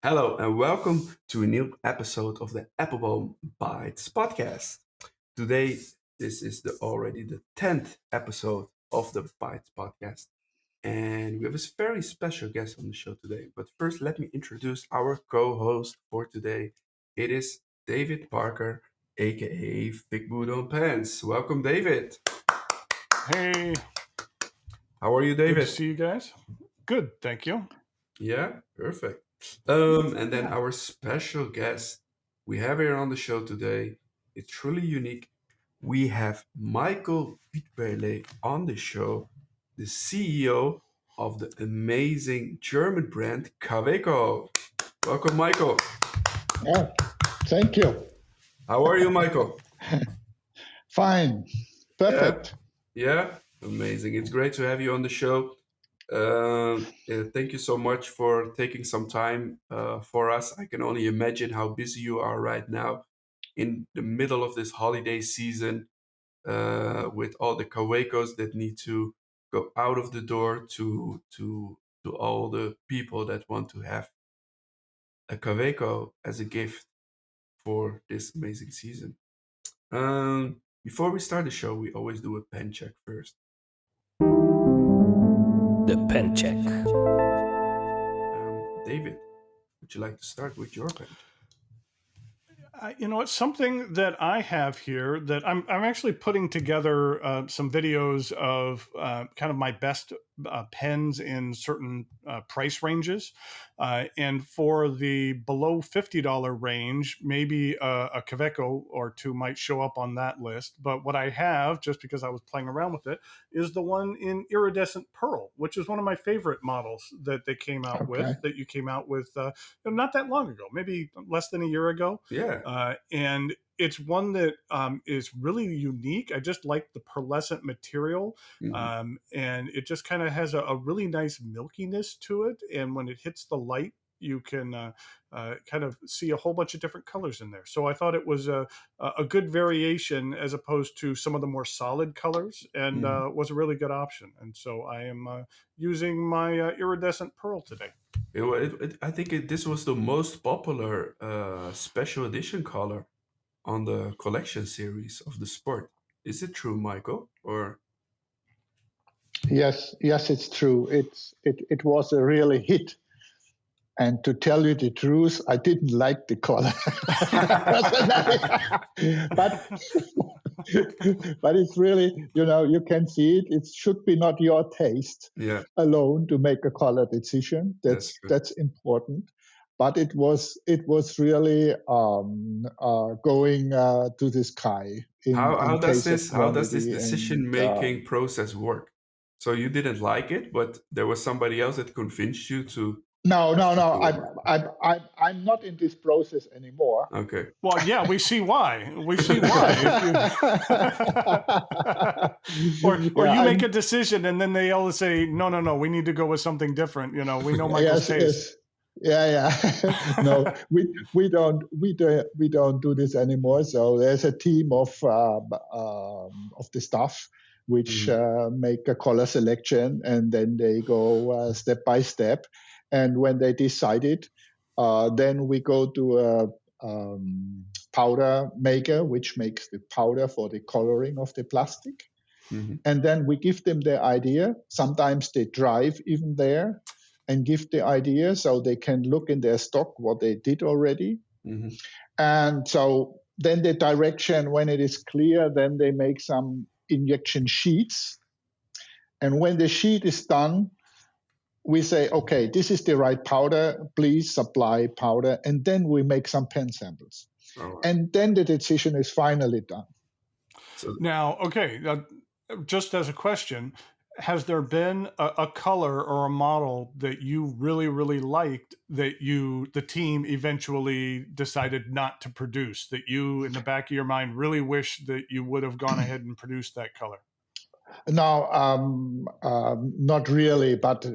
Hello and welcome to a new episode of the Appelboom Bites podcast. Today, this is already the 10th episode of the Bites podcast, and we have a very special guest on the show today. But first, let me introduce our co-host for today. It is David Parker AKA Figboot on Pants. Welcome, David. Hey, How are you, good to David? see you guys. Good, thank you. Yeah, perfect. And then our special guest we have here on the show today, it's truly unique. We have Michael Gutberlet on the show, the CEO of the amazing German brand Kaweco. Welcome, Michael. Oh, thank you. How are you, Michael? Fine. Perfect. Yeah, amazing. It's great to have you on the show. Thank you so much for taking some time for us. I can only imagine how busy you are right now in the middle of this holiday season with all the Kawecos that need to go out of the door to all the people that want to have a Kaweco as a gift for this amazing season. Before we start the show, we always do a pen check first. The pen check. David, would you like to start with your pen check? It's something that I have here that I'm actually putting together some videos of kind of my best pens in certain price ranges. And for the below $50 range, maybe a Kaweco or two might show up on that list. But what I have, just because I was playing around with it, is the one in iridescent pearl, which is one of my favorite models that they came out with, that you came out with not that long ago, maybe less than a year ago. Yeah. And it's one that is really unique. I just like the pearlescent material. Mm-hmm. And it just kind of has a really nice milkiness to it. And when it hits the light, you can kind of see a whole bunch of different colors in there. So I thought it was a good variation as opposed to some of the more solid colors, and was a really good option. And so I am using my iridescent pearl today. I think this was the most popular special edition color on the collection series of the sport. Is it true, Michael? Or Yes, it's true. It was a really hit. And to tell you the truth, I didn't like the color. but it's really, you can see it. It should be not your taste alone to make a color decision. That's important. But it was really going to the sky. How does this decision making process work? So you didn't like it, but there was somebody else that convinced you to. No. I'm not in this process anymore. Okay. Well, yeah, we see why. or you make a decision and then they all say, no, we need to go with something different. We know Michael's taste. Yes. No, we don't do this anymore. So there's a team of the staff which make a color selection, and then they go step by step. And when they decide it, then we go to a powder maker, which makes the powder for the coloring of the plastic. Mm-hmm. And then we give them their idea. Sometimes they drive even there and give the idea so they can look in their stock what they did already. Mm-hmm. And so then the direction, when it is clear, then they make some injection sheets. And when the sheet is done, we say, okay, this is the right powder, please supply powder. And then we make some pen samples. Right. And then the decision is finally done. Now, just as a question, has there been a color or a model that you really, really liked that the team eventually decided not to produce, that you, in the back of your mind, really wish that you would have gone ahead and produced that color? No, not really, but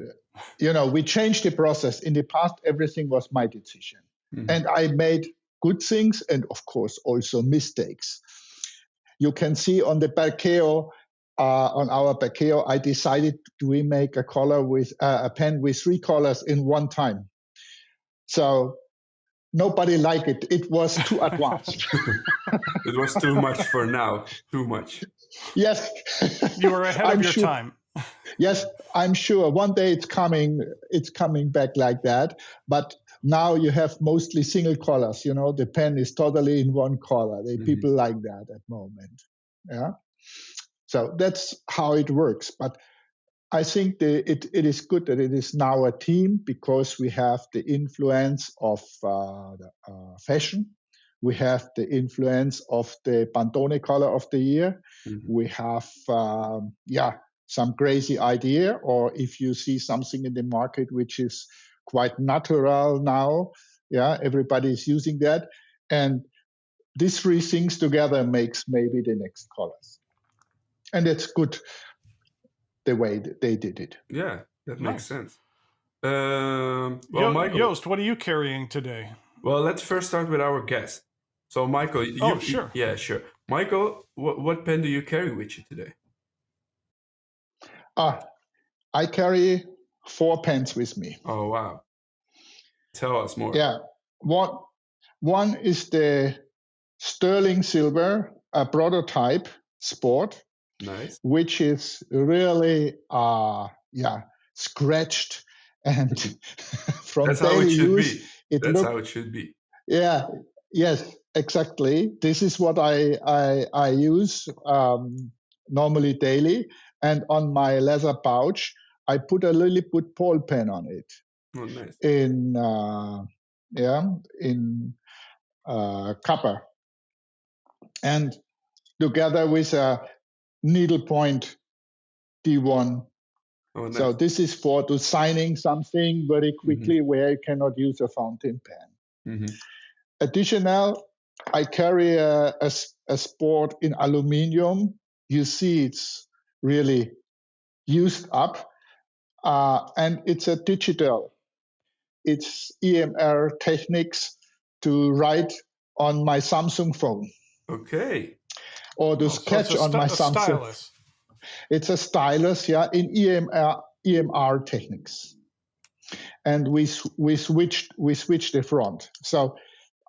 we changed the process. In the past, everything was my decision. Mm-hmm. And I made good things and, of course, also mistakes. You can see on the Kaweco, on our Kaweco, I decided we make a color with a pen with 3 colors in one time. So nobody liked it. It was too advanced. It was too much for now. Too much. Yes. You were ahead of your time. Yes, I'm sure one day it's coming back like that. But now you have mostly single colors. The pen is totally in one color. People like that at the moment. Yeah. So that's how it works. But I think it is good that it is now a team, because we have the influence of fashion. We have the influence of the Pantone color of the year. We have, some crazy idea, or if you see something in the market which is quite natural now, everybody is using that. And these three things together makes maybe the next colors. And it's good the way that they did it. Yeah, that makes sense. Michael, Joost, what are you carrying today? Well, let's first start with our guest. So, Michael, sure. Yeah, sure. Michael, what pen do you carry with you today? I carry 4 pens with me. Oh, wow. Tell us more. Yeah. One is the sterling silver, a prototype sport. Nice. Which is really, scratched, and from That's daily how it should use, be. That's how it should be. Yeah. Yes. Exactly. This is what I use normally daily, and on my leather pouch, I put a Lilliput ball pen on it. Oh, nice. In copper, and together with a needlepoint D1. Oh, nice. So this is for signing something very quickly where you cannot use a fountain pen. Additional, I carry a sport in aluminium. You see it's really used up, and it's a digital. It's EMR techniques to write on my Samsung phone. Okay. Or to sketch on my Samsung. Stylus. It's a stylus, in EMR techniques, and we switched the front. So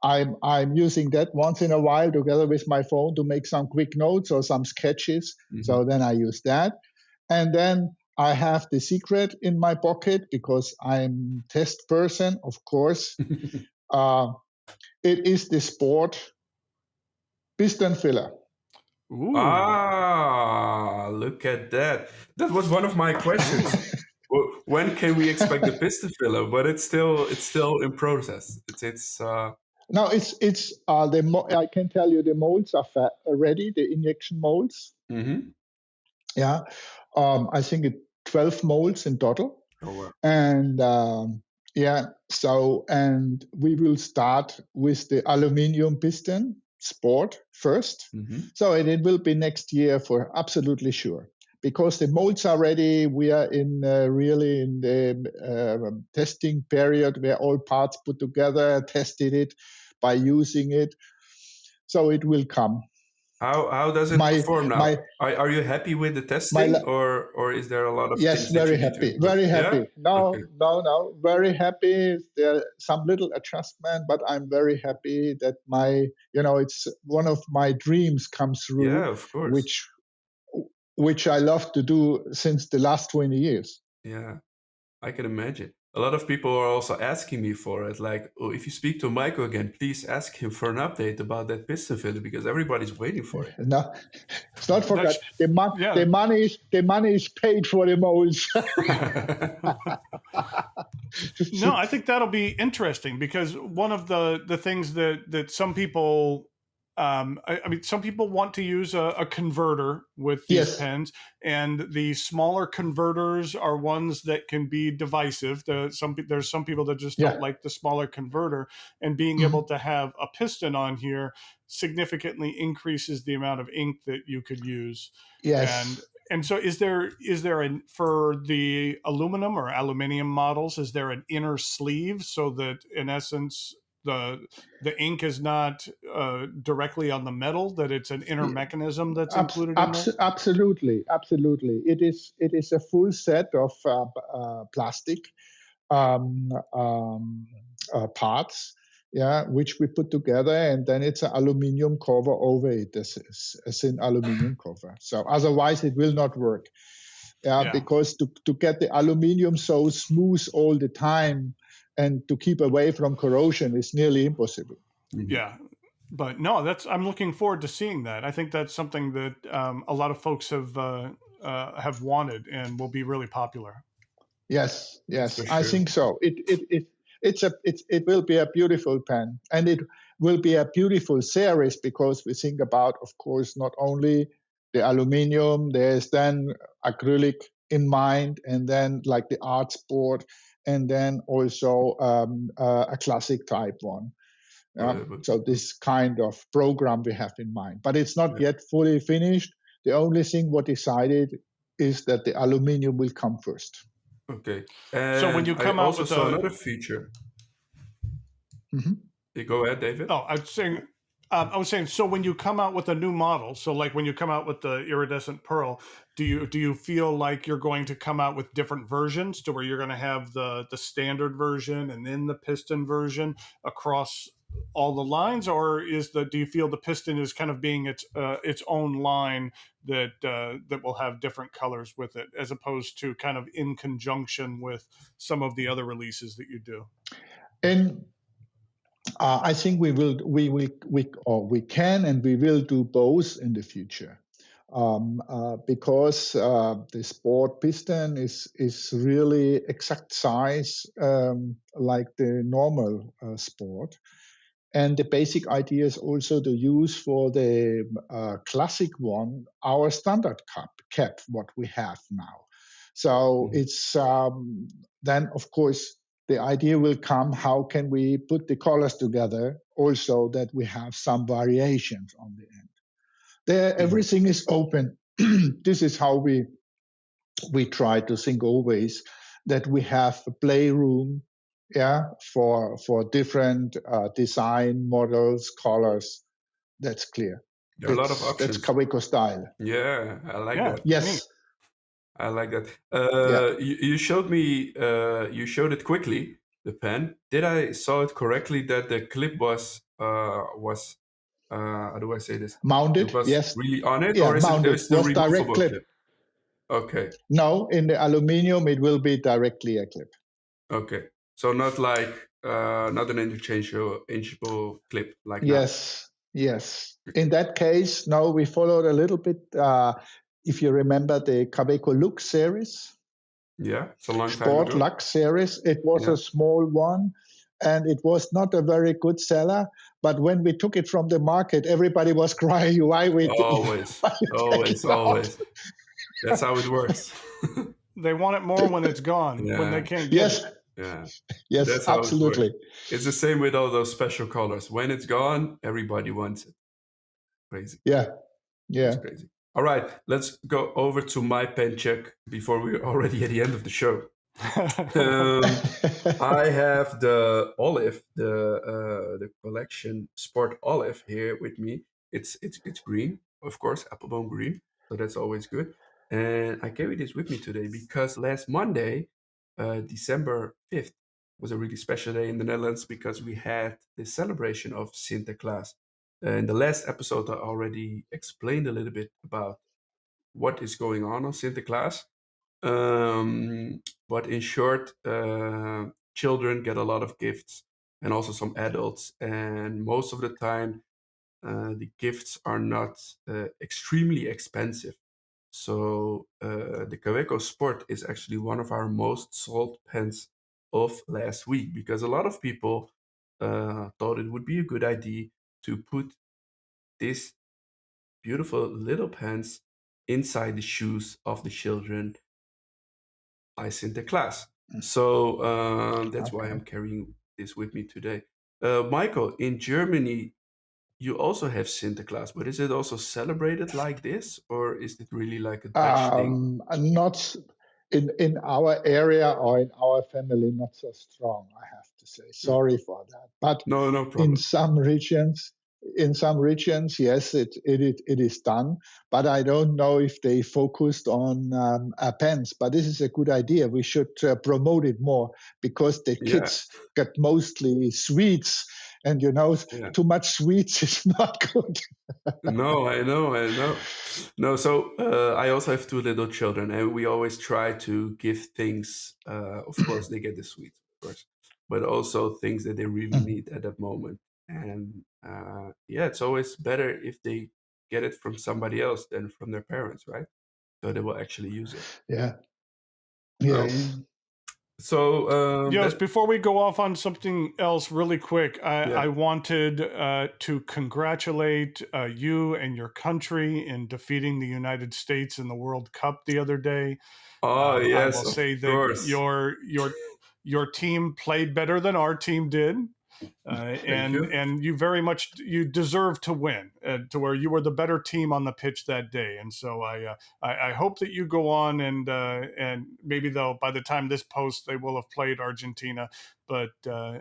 I'm using that once in a while together with my phone to make some quick notes or some sketches. So then I use that, and then I have the secret in my pocket because I'm test person, of course. It is the sport piston filler. Ooh. Look at that. That was one of my questions. When can we expect the piston filler? But it's still in process. No, I can tell you the molds are ready, the injection molds. Yeah, I think it's 12 molds in total. Oh, wow. And and we will start with the aluminium piston sport first. So it will be next year for absolutely sure. Because the molds are ready, we are really in the testing period where all parts put together, tested it by using it. So it will come. How does it perform now? Are you happy with the testing, or is there a lot of things that you need to improve? Very happy. Yeah? No, very happy. There are some little adjustment, but I'm very happy that it's one of my dreams comes through. Yeah, of course. Which I love to do since the last 20 years. Yeah, I can imagine. A lot of people are also asking me for it. Like, if you speak to Michael again, please ask him for an update about that piston filler because everybody's waiting for it. No, it's not forgot. The money is paid for the molds. No, I think that'll be interesting because one of the things that some people some people want to use a converter with these pens, and the smaller converters are ones that can be divisive. There's some people that just don't like the smaller converter, and being able to have a piston on here significantly increases the amount of ink that you could use. Yes. And so is there for the aluminum or aluminium models, is there an inner sleeve so that in essence the ink is not directly on the metal, that it's an inner mechanism that's included in there? Absolutely. It is a full set of plastic parts. yeah, which we put together, and then it's an aluminium cover over it, a thin aluminium cover. So otherwise it will not work. Yeah. Because to get the aluminium so smooth all the time and to keep away from corrosion is nearly impossible. Yeah. But no, I'm looking forward to seeing that. I think that's something that a lot of folks have wanted and will be really popular. Yes, yes, For I sure. think so. It will be a beautiful pen, and it will be a beautiful series because we think about, of course, not only the aluminium. There's then acrylic in mind, and then like the art sport, and then also a classic type one. So this kind of program we have in mind, but it's not yet fully finished. The only thing what decided is that the aluminium will come first. Okay. And so when you come out with another feature. You go ahead, David. Oh, I was saying. So when you come out with a new model, so like when you come out with the iridescent pearl, do you feel like you're going to come out with different versions to where you're going to have the standard version and then the piston version across all the lines, or do you feel the piston is kind of being its own line that will have different colors with it, as opposed to kind of in conjunction with some of the other releases that you do? And I think we can and we will do both in the future, because the sport piston is really exact size, like the normal sport. And the basic idea is also to use for the classic one our standard cap, what we have now. So it's then, of course, the idea will come, how can we put the colors together also that we have some variations on the end. There, everything is open. This is how we try to think always, that we have a playroom, for different design models, colors. That's clear. There are a lot of options. That's Kaweco style. Yeah, I like that. Yes. I like that. You showed me. You showed it quickly. The pen. Did I saw it correctly that the clip was how do I say this? Mounted. It was yes. really on it, Yeah, or is mounted. there's the Was direct removable clip. Okay. No, in the aluminium it will be directly a clip. Okay. So not like not an interchangeable clip like yes. Now. Yes. In that case, no, we followed a little bit. If you remember the Kaweco Lux series. Yeah, it's a long time Sport ago. Lux series. It was a small one, and it was not a very good seller. But when we took it from the market, everybody was crying, "Why we always. That's how it works. They want it more when it's gone, when they can't get it. Yeah. Yes, That's absolutely. It's the same with all those special colors. When it's gone, everybody wants it. Crazy. Yeah. It's crazy. All right, let's go over to my pen check before we're already at the end of the show. I have the olive, the collection Sport Olive here with me. It's green, of course, Appelboom green, so that's always good. And I carry this with me today because last Monday, December 5th, was a really special day in the Netherlands because we had the celebration of Sinterklaas. In the last episode, I already explained a little bit about what is going on Sinterklaas. But in short, children get a lot of gifts and also some adults. And most of the time, the gifts are not extremely expensive. So the Kaweco Sport is actually one of our most sold pens of last week because a lot of people thought it would be a good idea to put this beautiful little pens inside the shoes of the children by Sinterklaas. So that's why I'm carrying this with me today. Michael, in Germany, you also have Sinterklaas, but is it also celebrated like this, or is it really like a Dutch thing? Not in our area or in our family, not so strong, I have to say. Sorry for that. But no problem. In some regions, yes, it is done. But I don't know if they focused on pens. But this is a good idea. We should promote it more because the kids get mostly sweets And Yeah. too much sweets is not good. No, I know. No, so I also have two little children, and we always try to give things. Of course, they get the sweets, of course, but also things that they really need at that moment. And yeah, it's always better if they get it from somebody else than from their parents, right? So they will actually use it. Yeah. Yes. So Yes, that before we go off on something else really quick, yeah. I wanted to congratulate you and your country in defeating the United States in the World Cup the other day. Oh I yes, will of say that course. your team played better than our team did. Thank you. And you very much you deserve to win to where you were the better team on the pitch that day. And so I hope that you go on and maybe though by the time this post they will have played Argentina, but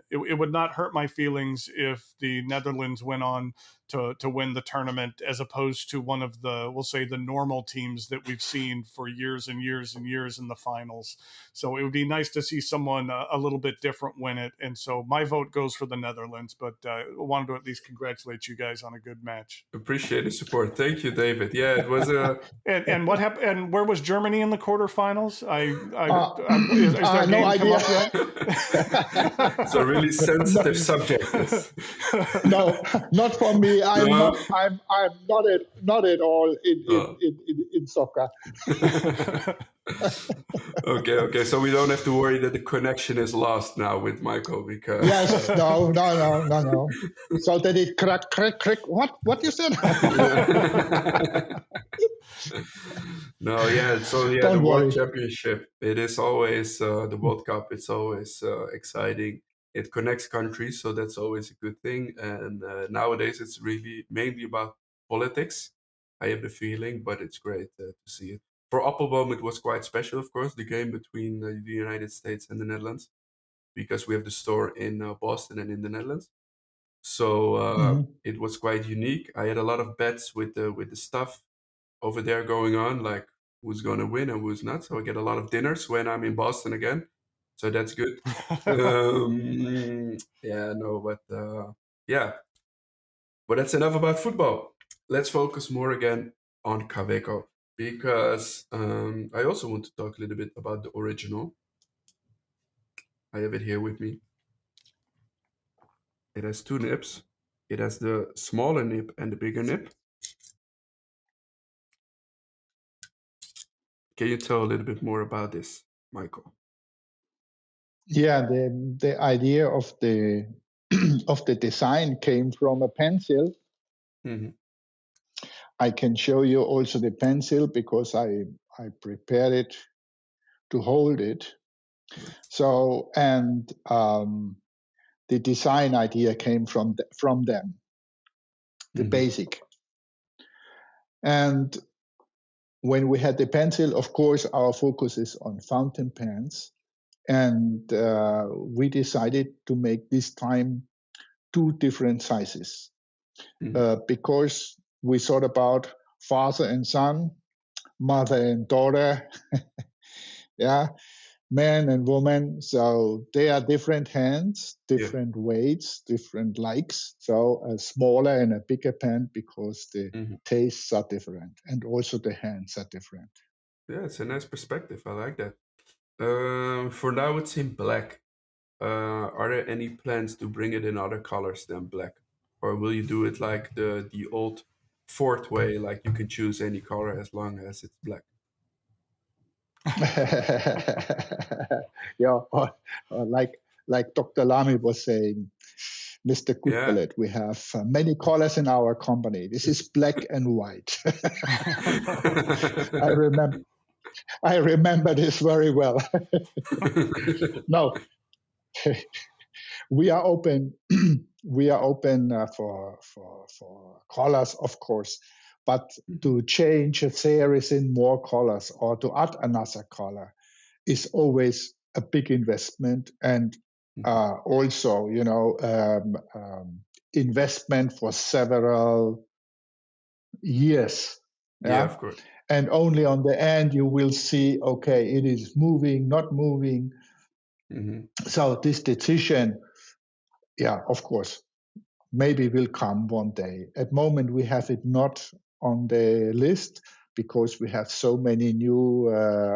it would not hurt my feelings if the Netherlands went on to win the tournament as opposed to one of the, we'll say, the normal teams that we've seen for years and years and years in the finals. So it would be nice to see someone a little bit different win it. And so my vote goes for the Netherlands, but I wanted to at least congratulate you guys on a good match. Appreciate the support. Thank you, David. Yeah, it was a And what happened? And where was Germany in the quarterfinals? Is their No game come idea. up yet? it's a really sensitive subject. This. No, not for me. I'm No? not. I'm not at all Oh. in soccer. Okay. So we don't have to worry that the connection is lost now with Michael because Yes. No. So that it crack. What you said? No, yeah. So yeah, the Don't World worry. Championship. It is always the World Cup. It's always exciting. It connects countries, so that's always a good thing. And nowadays, it's really mainly about politics. I have the feeling, but it's great to see it. For Appelboom, it was quite special, of course, the game between the United States and the Netherlands, because we have the store in Boston and in the Netherlands. So Mhm. it was quite unique. I had a lot of bets with the stuff over there going on, like who's going to win and who's not. So I get a lot of dinners when I'm in Boston again. So that's good. Yeah, no, but yeah, but that's enough about football. Let's focus more again on Kaweco because I also want to talk a little bit about the original. I have it here with me. It has two nibs. It has the smaller nib and the bigger nib. Can you tell a little bit more about this, Michael? Yeah, the idea of the of the design came from a pencil. Mm-hmm. I can show you also the pencil because I prepared it to hold it. So and the design idea came from them, the Mm-hmm. basic. And when we had the pencil, of course, our focus is on fountain pens. And we decided to make this time two different sizes because we thought about father and son, mother and daughter, yeah, man and woman. So they are different hands, Yeah. different weights, different likes. So a smaller and a bigger pen because the tastes are different and also the hands are different. Yeah, it's a nice perspective. I like that. For now, it's in black. Are there any plans to bring it in other colors than black, or will you do it like the old Ford way, like you can choose any color as long as it's black? Yeah, or like Dr. Lamy was saying, Mr. Yeah. Gutberlet, we have many colors in our company. This is black and white. I remember this very well. No, we are open. We are open for colors, of course, but to change a series in more colors or to add another color is always a big investment and also, investment for several years. Yeah, Yeah. of course. And only on the end you will see, okay, it is moving, not moving. So this decision, yeah, of course, maybe will come one day. At the moment, we have it not on the list because we have so many new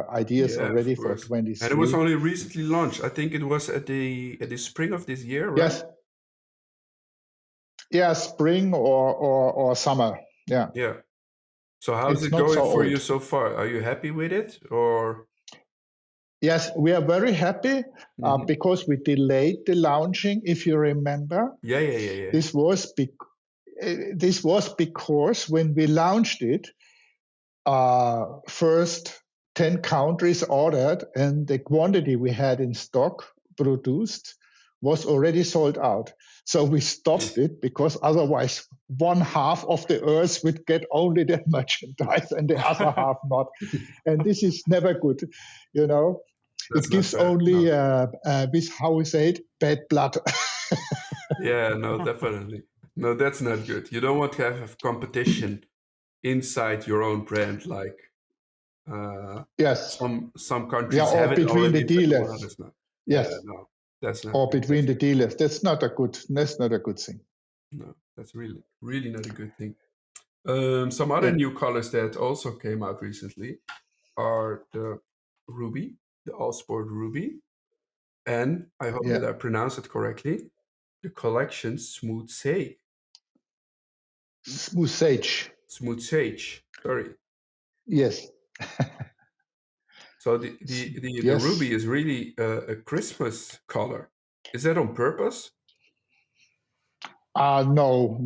ideas Yeah, of already for course. And it was 23. only recently launched. I think it was at the spring of this year, right? Yes, yeah, spring or summer. Yeah, Yeah. So how's it's it not so going for you old. so far? Are you happy with it, or? Yes, we are very happy Mhm. because we delayed the launching. If you remember, Yeah, yeah, yeah, yeah. this was because when we launched it, first 10 countries ordered, and the quantity we had in stock produced was already sold out. So we stopped it because otherwise one half of the earth would get only that merchandise and the other half not. And this is never good, you know. That's It not gives fair. only, No. this, how we say it, bad blood. Yeah, no, definitely. No, that's not good. You don't want to have competition inside your own brand, like uh, Yes. some Yeah, countries have or it between the already, but dealers. others not. Yeah, Yes. no, that's not Or good. between the dealers. That's not a good thing. No, that's really, really not a good thing. Some other Yeah. new colors that also came out recently are the Ruby, the All Sport Ruby, and I hope Yeah. that I pronounce it correctly, the collection Smooth Sage. Smooth sage. Smooth Sage. Sorry. Yes. So the Ruby Yes. is really a Christmas color. Is that on purpose? No,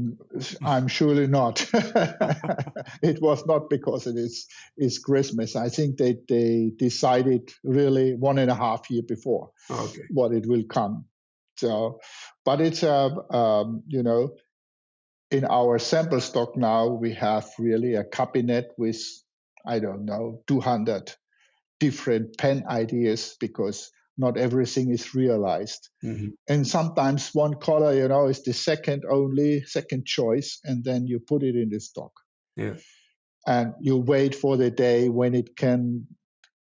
I'm surely not. It was not because is Christmas. I think they decided really 1.5 years before Okay. what it will come. So, but it's in our sample stock now we have really a cabinet with, I don't know, 200 different pen ideas because not everything is realized. Hmm. And sometimes one color, is the second choice, and then you put it in the stock Yeah. and you wait for the day when it can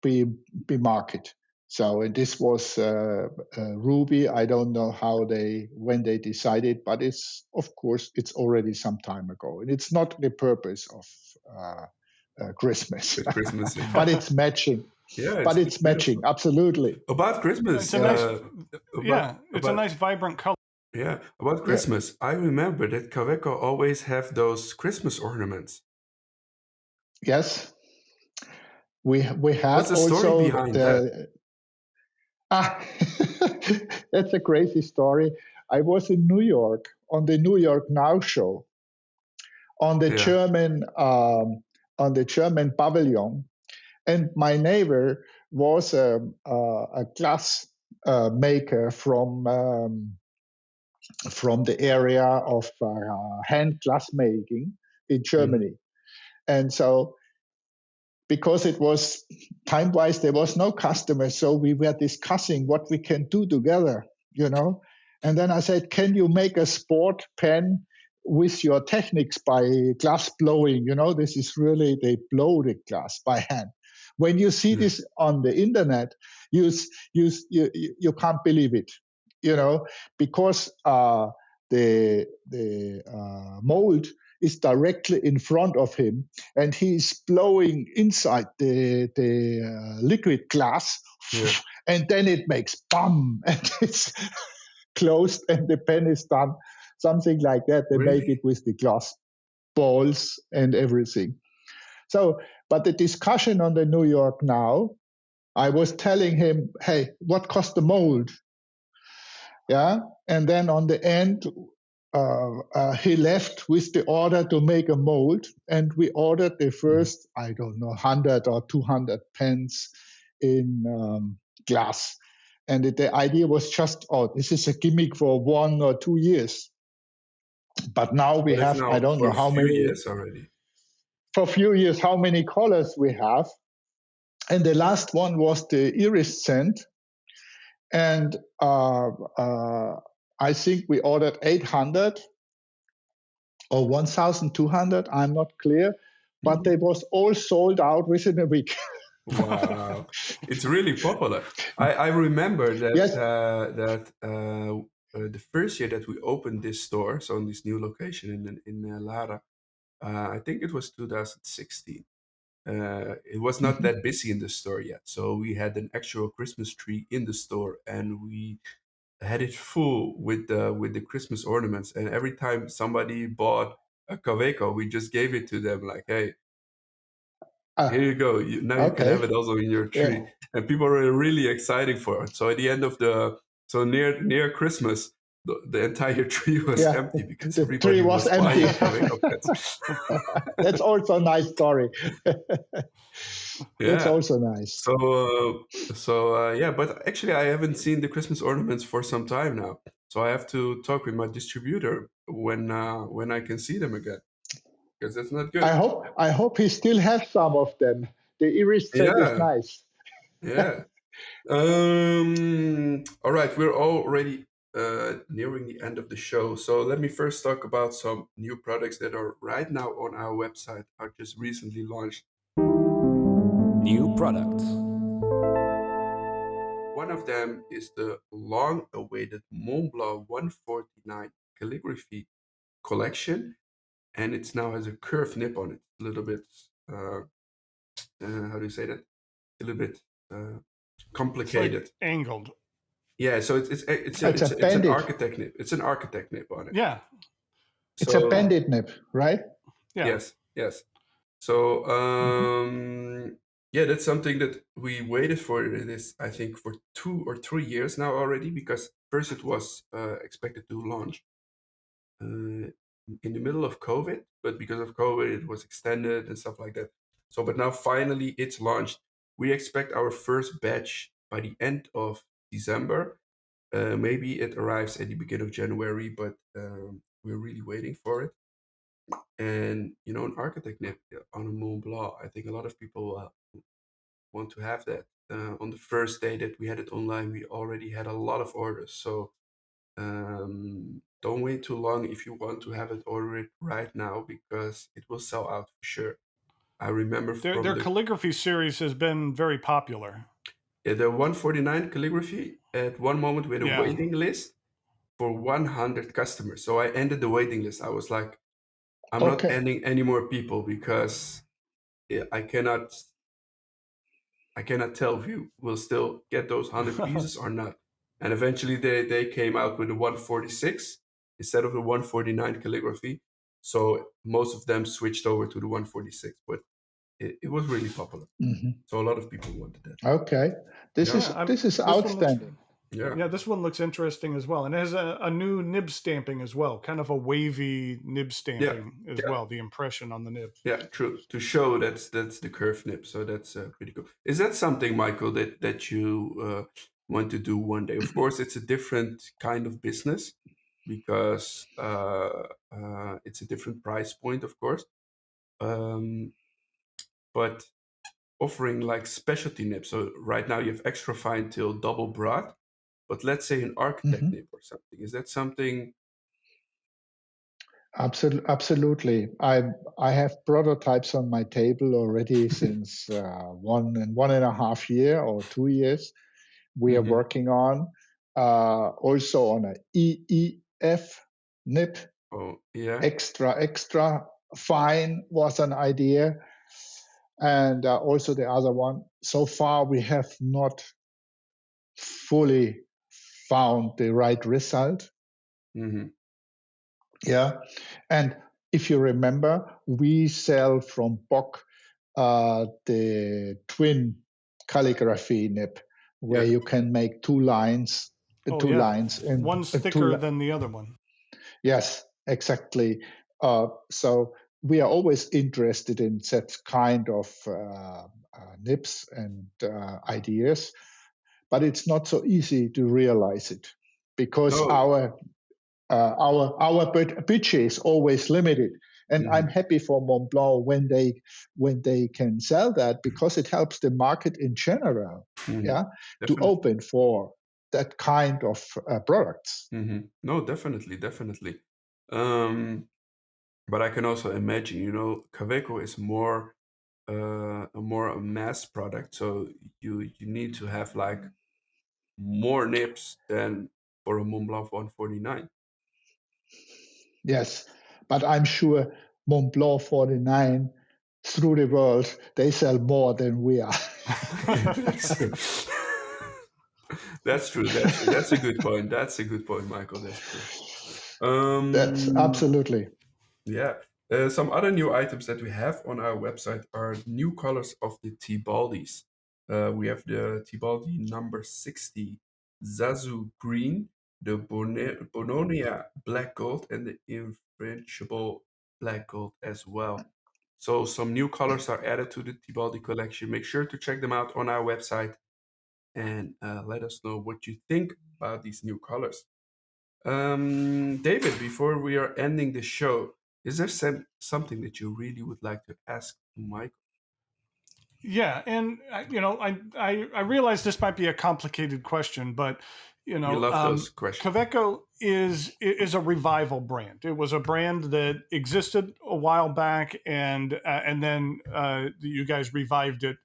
be marketed. So, and this was Ruby. I don't know when they decided, but it's, of course, it's already some time ago, and it's not the purpose of Christmas, With Christmas. but it's matching. Yeah, But it's it's matching, beautiful. absolutely. About It's Christmas, a nice, about yeah, it's a about nice vibrant color. yeah, about Yeah. Christmas. I remember that Kaweco always have those Christmas ornaments. Yes, we had What's the story also behind that? the ah, that's a crazy story. I was in New York on the New York Now show on the Yeah. German pavilion, and my neighbor was a glass maker from the area of hand glass making in Hmm. Germany, and so because it was time wise, there was no customer. So we were discussing what we can do together, you know. And then I said, can you make a sport pen with your techniques by glass blowing? This is really, they blow the glass by hand. When you see Yeah. this on the internet, you can't believe it, because the mold is directly in front of him, and he's blowing inside the liquid glass, Yeah. and then it makes bam, and it's closed, and the pen is done. Something like that. They make it Really? with the glass balls and everything. So, but the discussion on the New York Now, I was telling him, hey, what cost the mold? Yeah, and then on the end, he left with the order to make a mold, and we ordered the Mhm. first, I don't know, 100 or 200 pens in glass. And the idea was just, oh, this is a gimmick for 1 or 2 years. But now we But it's have, I now don't for know a how few many, years already. for a few years, how many colors we have. And the last one was the iridescent. And I think we ordered 800 or 1,200. I'm not clear, but Mhm. they was all sold out within a week. Wow, it's really popular. I remember that Yes. the first year that we opened this store, so in this new location in Lara, I think it was 2016. It was not Mhm. that busy in the store yet, so we had an actual Christmas tree in the store, and we had it full with the Christmas ornaments. And every time somebody bought a Kaweco, we just gave it to them like, "Hey, here Ah, you go. Now you can have it okay. also in your Yeah. tree." And people were really excited for it. So at the end of so near Christmas, the entire tree was Yeah. empty because The tree everybody was was empty. buying Kaweco pets. That's also a nice story. That's Yeah. also nice. Yeah, but actually, I haven't seen the Christmas ornaments for some time now. So I have to talk with my distributor when I can see them again, because that's not good. I hope he still has some of them. The iris set is Yeah, nice. yeah. All right, we're already nearing the end of the show. So let me first talk about some new products that are right now on our website. Are just recently launched. New products. One of them is the long-awaited Montblanc 149 calligraphy collection, and it now has a curved nib on it. A little bit, how do you say that? A little bit It's like complicated. angled. Yeah, so It's a it's an bandit. architect nib. It's an architect nib on it. Yeah, It's a So bandit nib, right? yeah. yes, yes. So Mhm. yeah, that's something that we waited for. This I think for 2 or 3 years now already, because first it was expected to launch in the middle of COVID, but because of COVID, it was extended and stuff like that. So, but now finally it's launched. We expect our first batch by the end of December. Maybe it arrives at the beginning of January, but we're really waiting for it. And an architect nib on a Mont Blanc, I think a lot of people want to have that. On the first day that we had it online, we already had a lot of orders. So don't wait too long if you want to have it ordered right now, because it will sell out for sure. I remember from Their calligraphy series has been very popular. the 149 calligraphy, at one moment we had a Yeah. waiting list for 100 customers. So I ended the waiting list. I was like, I'm not Okay. ending any more people, because I cannot tell if you will still get those 100 pieces or not. And eventually they came out with the 146 instead of the 149 calligraphy. So most of them switched over to the 146, but it was really popular. Mhm. So a lot of people wanted that. Okay. This Yeah. is Yeah, this is this one looks. outstanding. Yeah. Yeah, this one looks interesting as well, and it has a new nib stamping as well, kind of a wavy nib Yeah. stamping as Yeah. well. The impression on the nibs. Yeah, true. To show that's the curve nib, so that's pretty cool. Is that something, Michael, that you want to do one day? Of course, it's a different kind of business, because it's a different price point, of course. Um, but offering like specialty nibs. So right now you have extra fine till double broad, but let's say an architect Mhm. nib or something. Is that something? Absolutely. I have prototypes on my table already since 1.5 year or 2 years. We are Hmm. working on also on a EEF nib. Oh, yeah. Extra fine was an idea, and also the other one. So far, we have not fully found the right result. Hmm. Yeah, and if you remember, we sell from Bock the twin calligraphy nib, where Yeah. you can make two lines, Oh yeah, and one's thicker than the other one. yes, exactly. So we are always interested in that kind of nibs and ideas, but it's not so easy to realize it because No. our budget is always limited. And I'm Hmm. happy for Montblanc when they can sell that, because it helps the market in general, Hmm. yeah, to Definitely. open for that kind of products. No, definitely, definitely. Um, but I can also imagine, Kaweco is more a mass product, so you need to have like more nips than for a Montblanc 149. Yes, but I'm sure Montblanc 49 through the world, they sell more than we are. That's true. That's a good point. That's a good point, Michael. That's true. That's Um, absolutely. yeah. Some other new items that we have on our website are new colors of the T-Baldies. We have the T-Baldi number 60, Zazu Green, the Bononia Black Gold, and the Invincible Black Gold as well. So some new colors are added to the T-Baldi collection. Make sure to check them out on our website and let us know what you think about these new colors. David, before we are ending the show, is there something that you really would like to ask Michael? Yeah, and I realize this might be a complicated question, but We love those questions. Kaweco is a revival brand. It was a brand that existed a while back, and then you guys revived it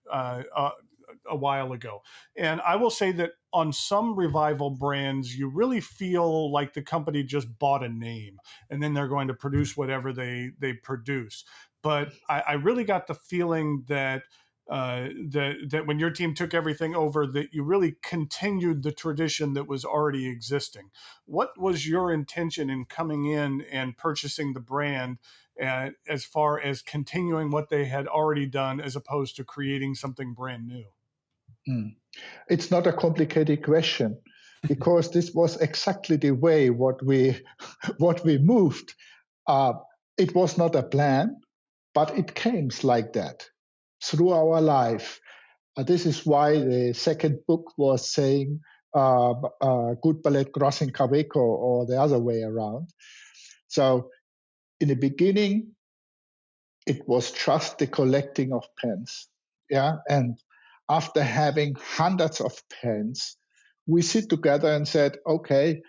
a while ago. And I will say that on some revival brands, you really feel like the company just bought a name, and then they're going to produce whatever they produce. But I really got the feeling that that when your team took everything over, that you really continued the tradition that was already existing. What was your intention in coming in and purchasing the brand, as far as continuing what they had already done, as opposed to creating something brand new? It's not a complicated question, because this was exactly the way what we moved. It was not a plan, but it came like that through our life. This is why the second book was saying Gutberlet crossing Kaweco, or the other way around. So in the beginning, it was just the collecting of pens. Yeah. And after having hundreds of pens, we sit together and said, okay,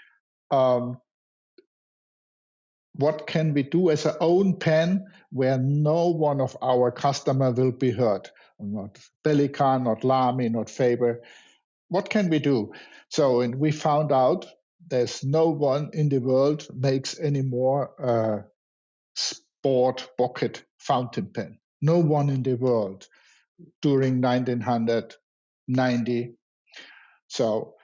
what can we do as our own pen where no one of our customer will be hurt? Not Pelikan, not Lamy, not Faber. What can we do? So, and we found out there's no one in the world makes any more sport pocket fountain pen. No one in the world during 1990. So,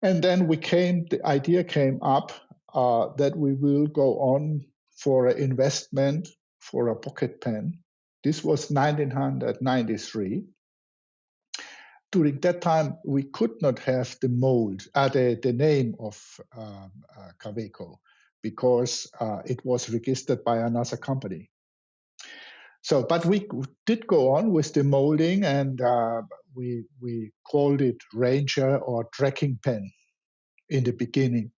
and then the idea came up that we will go on for an investment for a pocket pen. This was 1993. During that time, we could not have the mold, the name of Kaweco, because it was registered by another company. So, but we did go on with the molding, and we called it Ranger or Trekking Pen in the beginning.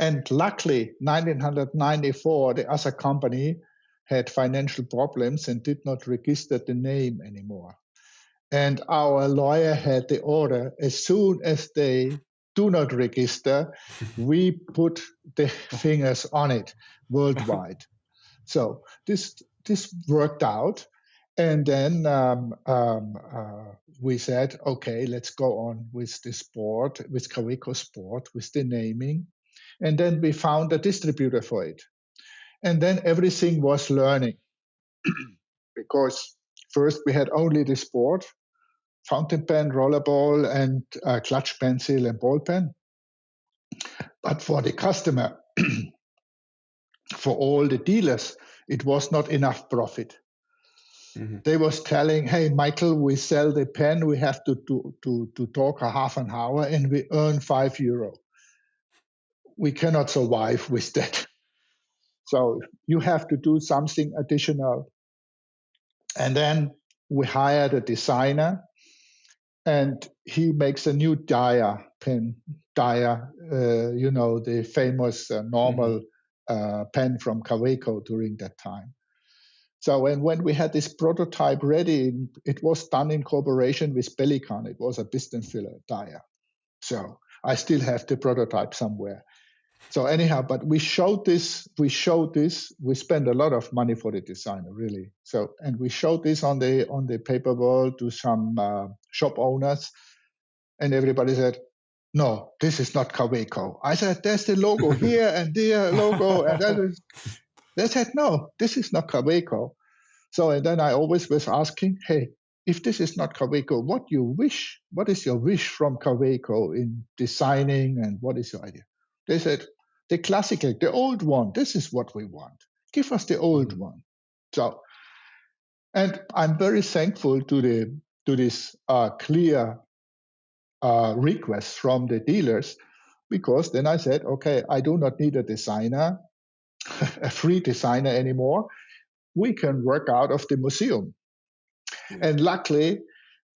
And luckily, 1994, the other company had financial problems and did not register the name anymore. And our lawyer had the order, as soon as they do not register, we put the fingers on it worldwide. So this worked out. And then we said, okay, let's go on with the sport, with Kaweco Sport, with the naming. And then we found a distributor for it. And then everything was learning. Because first we had only the sport, fountain pen, rollerball, and clutch pencil and ball pen. But for the customer, for all the dealers, it was not enough profit. Mm-hmm. They was telling, hey, Michael, we sell the pen, we have to talk a half an hour and we earn €5. We cannot survive with that. So you have to do something additional. And then we hired a designer, and he makes a new Dyer pen. Dyer, the famous normal pen from Kaweco during that time. So when we had this prototype ready, it was done in cooperation with Pelikan. It was a piston filler Dyer. So I still have the prototype somewhere. So anyhow, but we showed this. We spent a lot of money for the designer, really. So, and we showed this on the paper world to some shop owners, and everybody said, no, this is not Kaweco. I said, there's the logo here and there logo. And then they said, no, this is not Kaweco. So, and then I always was asking, hey, if this is not Kaweco, what you wish? What is your wish from Kaweco in designing, and what is your idea? They said, the classical, the old one, this is what we want. Give us the old one. So, and I'm very thankful to this clear request from the dealers, because then I said, okay, I do not need a designer, a free designer anymore. We can work out of the museum. And luckily,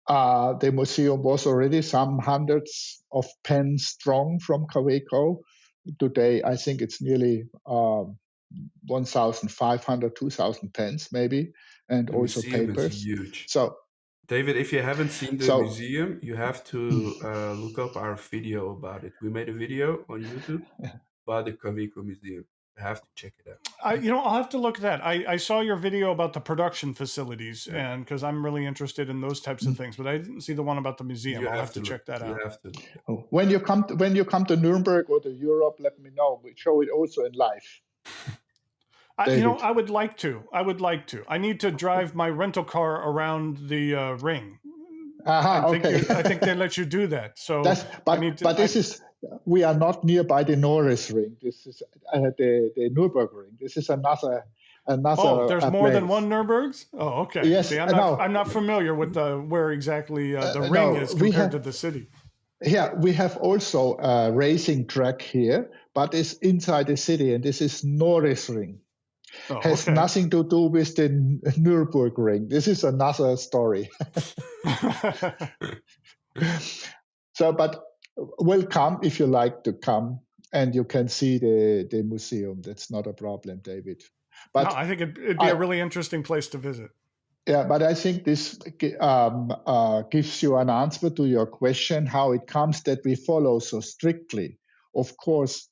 the museum was already some hundreds of pens strong from Kaweco. Today, I think it's nearly 1,500, 2,000 pens maybe, and The also museum papers. is huge. So, David, if you haven't seen the museum, you have to look up our video about it. We made a video on YouTube about the Kaweco Museum. You have to check it out. I'll have to look at that. I saw your video about the production facilities, and because I'm really interested in those types of things, but I didn't see the one about the museum. I'll have to check that out. You have to. When you come to Nuremberg or to Europe, let me know. We show it also in live. I would like to. I need to drive my rental car around the ring. I think they let you do that. So, we are not nearby the Norris ring. This is the Nürburgring. This is another. Oh, there's more than one Nürburg's? Oh, okay. Yes, see, I'm not familiar with where exactly the ring is compared to the city. Yeah, we have also a racing track here, but it's inside the city, and this is Norris ring. Has nothing to do with the Nürburgring. This is another story. So, but welcome if you like to come, and you can see the museum. That's not a problem, David. But no, I think it'd be a really interesting place to visit. Yeah, but I think this gives you an answer to your question, how it comes that we follow so strictly. Of course,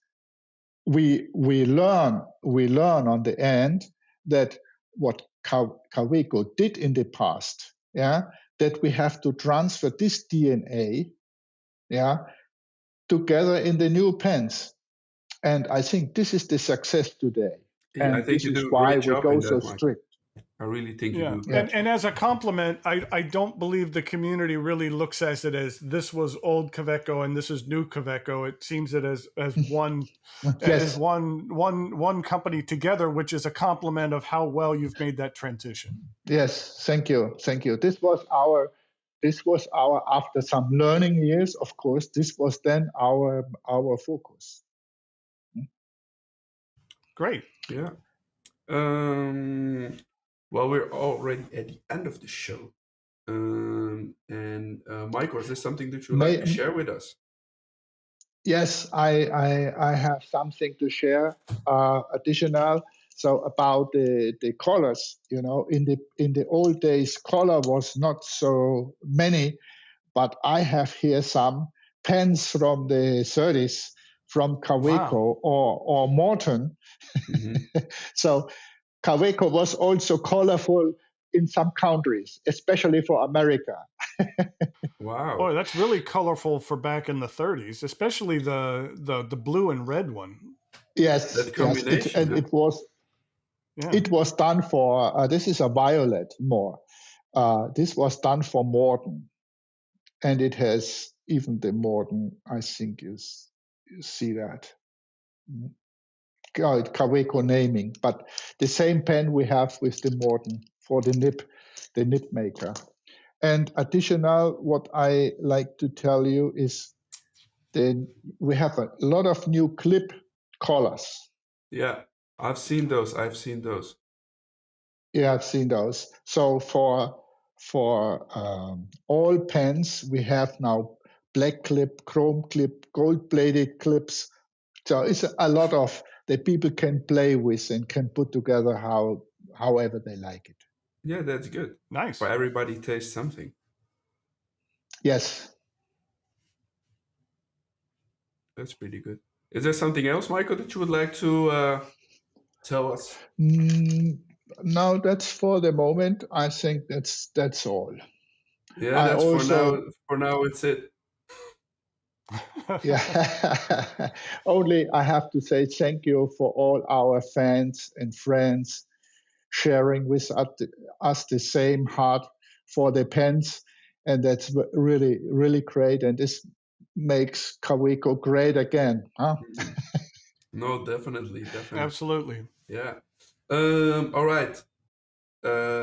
we learn on the end that what Kaweco did in the past, that we have to transfer this DNA, together in the new pens. And I think this is the success today. Yeah, and I think this you is do a why great we job go in so that, strict. I really think you do. And as a compliment, I don't believe the community really looks at it as this was old Kaweco and this is new Kaweco. It seems it as one as one company together, which is a compliment of how well you've made that transition. Yes, thank you. This was our after some learning years, of course, this was then our focus. Great. Yeah. Well, we're already at the end of the show. Michael, is there something that you would like to share with us? Yes, I have something to share additional. So about the colors, in the old days, color was not so many, but I have here some pens from the 30s from Kaweco or Morton. Mm-hmm. So Kaweco was also colorful in some countries, especially for America. Wow. Oh, that's really colorful for back in the 30s, especially the blue and red one. Yes, that combination. It was done for, this is a violet more. This was done for Morton. And it has even the Morton, I think you see that. Kaweco naming, but the same pen we have with the Morton for the nib maker. And additional, what I like to tell you is we have a lot of new clip collars. Yeah, I've seen those. Yeah, I've seen those. So for all pens, we have now black clip, chrome clip, gold-plated clips. So it's a lot of that people can play with and can put together however they like it. Yeah, that's good. Nice. For everybody tastes something. Yes. That's pretty good. Is there something else, Michael, that you would like to tell us? No, that's for the moment. I think that's all. Yeah, for now it's it. Yeah. Only I have to say thank you for all our fans and friends sharing with us the same heart for the pens. And that's really, really great. And this makes Kaweco great again. Huh? Mhm. No, definitely, definitely. Absolutely. Yeah. All right.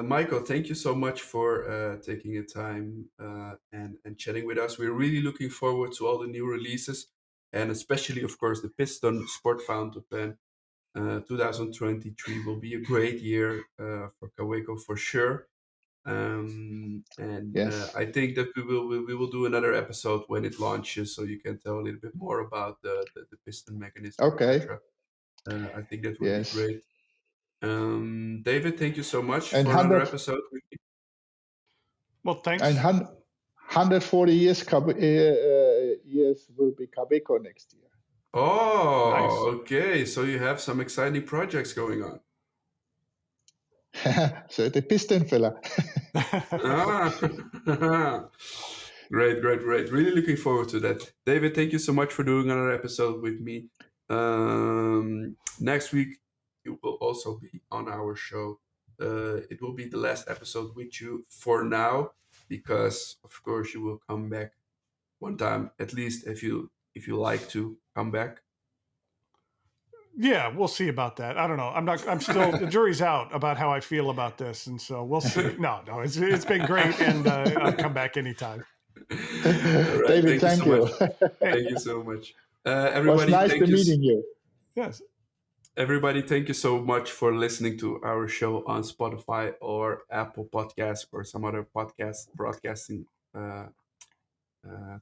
Michael, thank you so much for taking the time and chatting with us. We're really looking forward to all the new releases, and especially, of course, the Piston Sport Fountain Pen. 2023 will be a great year for Kaweco for sure. And Yes. I think that we will do another episode when it launches, so you can tell a little bit more about the piston mechanism, Okay. etc. I think that would be Yes. great. David, thank you so much And for another 100, episode with me. Well, and thanks. 140 years will be Kaweco next year. Nice. Oh, okay. So you have some exciting projects going on. So the piston filler. Ah, great, great, great. Really looking forward to that. David, thank you so much for doing another episode with me. Next week, you will also be on our show. It will be the last episode with you for now, because of course you will come back one time at least if you like to come back. Yeah, we'll see about that. I don't know. I'm still, the jury's out about how I feel about this. And so we'll see. No, it's been great. And I'll come back anytime. All right. David, Thank you so thank much. you. Hey, Thank you so much. Was Everybody, nice to thank you. meeting you. yes. Everybody, thank you so much for listening to our show on Spotify or Apple Podcasts or some other podcast broadcasting uh,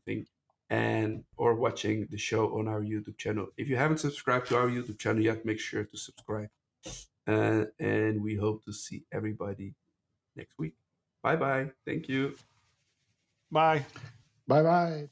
thing, and or watching the show on our YouTube channel. If you haven't subscribed to our YouTube channel yet, make sure to subscribe. And we hope to see everybody next week. Bye bye. Thank you. Bye. Bye bye.